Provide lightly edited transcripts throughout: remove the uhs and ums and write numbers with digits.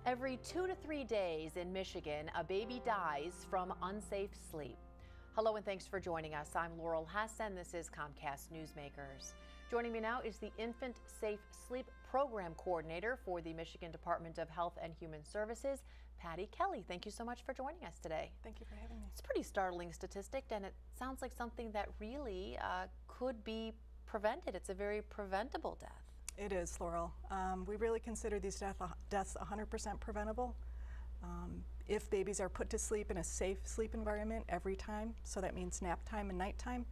Every 2 to 3 days in Michigan, a baby dies from unsafe sleep. Hello and thanks for joining us. I'm Laurel Hess and this is Comcast Newsmakers. Joining me now is the Infant Safe Sleep Program Coordinator for the Michigan Department of Health and Human Services, Patti Kelly. Thank you so much for joining us today. Thank you for having me. It's a pretty startling statistic and it sounds like something that really could be prevented. It's a very preventable death. It is, Laurel. We really consider these deaths 100% preventable. If babies are put to sleep in a safe sleep environment every time, so that means nap time and nighttime,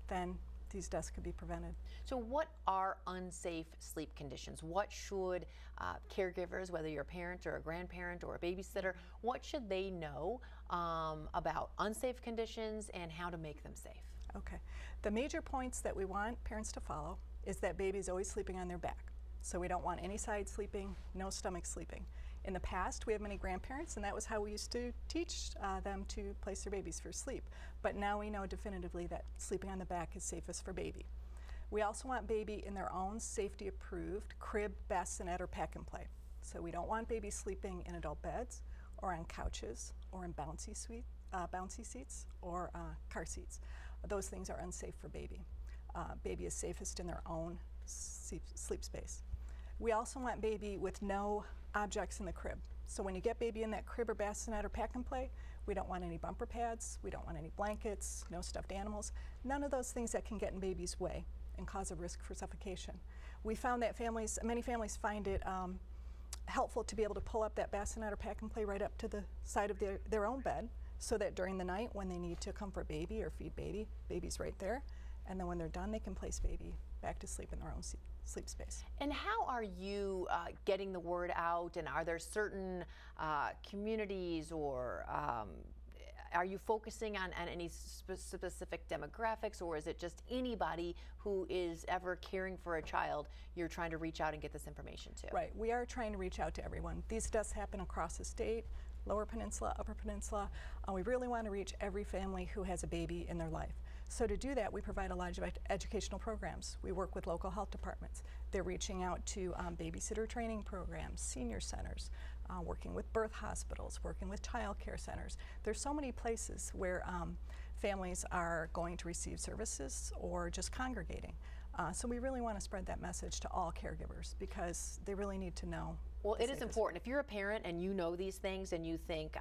then these deaths could be prevented. So what are unsafe sleep conditions? What should caregivers, whether you're a parent or a grandparent or a babysitter, what should they know about unsafe conditions and how to make them safe? Okay. The major points that we want parents to follow is that baby's always sleeping on their back. So we don't want any side sleeping, no stomach sleeping. In the past, we have many grandparents, and that was how we used to teach them to place their babies for sleep. But now we know definitively that sleeping on the back is safest for baby. We also want baby in their own safety-approved crib, bassinet, or pack and play. So we don't want baby sleeping in adult beds, or on couches, or in bouncy seats, or car seats. Those things are unsafe for baby. Baby is safest in their own sleep space. We also want baby with no objects in the crib. So when you get baby in that crib or bassinet or pack and play, we don't want any bumper pads, we don't want any blankets, no stuffed animals, none of those things that can get in baby's way and cause a risk for suffocation. We found that many families find it helpful to be able to pull up that bassinet or pack and play right up to the side of their own bed, so that during the night when they need to comfort baby or feed baby, baby's right there. And then when they're done, they can place baby back to sleep in their own sleep space. And how are you getting the word out? And are there certain communities or are you focusing on any specific demographics, or is it just anybody who is ever caring for a child you're trying to reach out and get this information to? Right, we are trying to reach out to everyone. These deaths happen across the state, Lower Peninsula, Upper Peninsula. We really want to reach every family who has a baby in their life. So to do that, we provide a lot of educational programs. We work with local health departments. They're reaching out to babysitter training programs, senior centers, working with birth hospitals, working with child care centers. There's so many places where families are going to receive services or just congregating. So we really want to spread that message to all caregivers because they really need to know. Well, it is important. If you're a parent and you know these things and you think,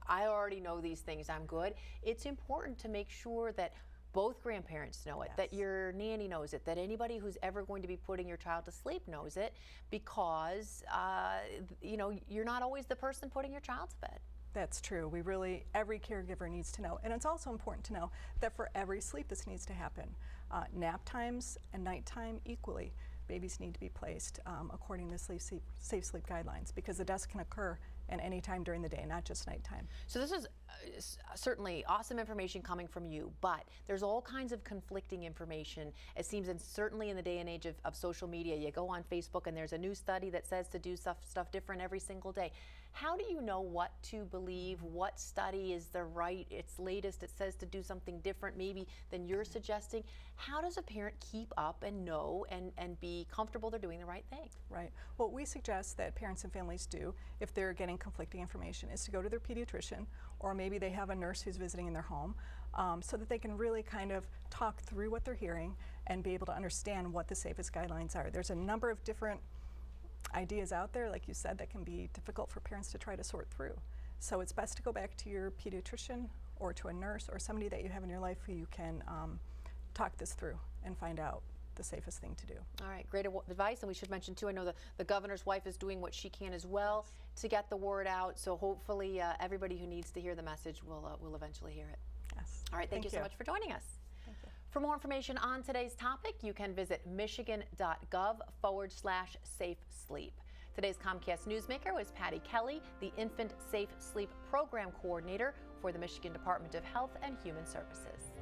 I already know these things, I'm good, it's important to make sure that both grandparents know it, Yes. that your nanny knows it, that anybody who's ever going to be putting your child to sleep knows it, because you're not always the person putting your child to bed. That's true. Every caregiver needs to know. And it's also important to know that for every sleep this needs to happen. Nap times and nighttime equally. Babies need to be placed according to safe sleep guidelines, because the deaths can occur at any time during the day, not just nighttime. So this is certainly awesome information coming from you, but there's all kinds of conflicting information, it seems, and certainly in the day and age of social media. You go on Facebook and there's a new study that says to do stuff different every single day. How do you know what to believe? What study is it's latest, it says to do something different maybe than you're suggesting? How does a parent keep up and know and be comfortable they're doing the right thing? Right. What we suggest that parents and families do, if they're getting conflicting information, is to go to their pediatrician, or maybe they have a nurse who's visiting in their home, so that they can really kind of talk through what they're hearing and be able to understand what the safest guidelines are. There's a number of different ideas out there, like you said, that can be difficult for parents to try to sort through. So it's best to go back to your pediatrician or to a nurse or somebody that you have in your life who you can talk this through and find out the safest thing to do. All right, great advice. And we should mention too, I know the governor's wife is doing what she can as well to get the word out. So hopefully everybody who needs to hear the message will eventually hear it. Yes. All right, thank you so much for joining us. Thank you. For more information on today's topic, you can visit michigan.gov/safe sleep. Today's Comcast Newsmaker was Patti Kelly, the Infant Safe Sleep Program Coordinator for the Michigan Department of Health and Human Services.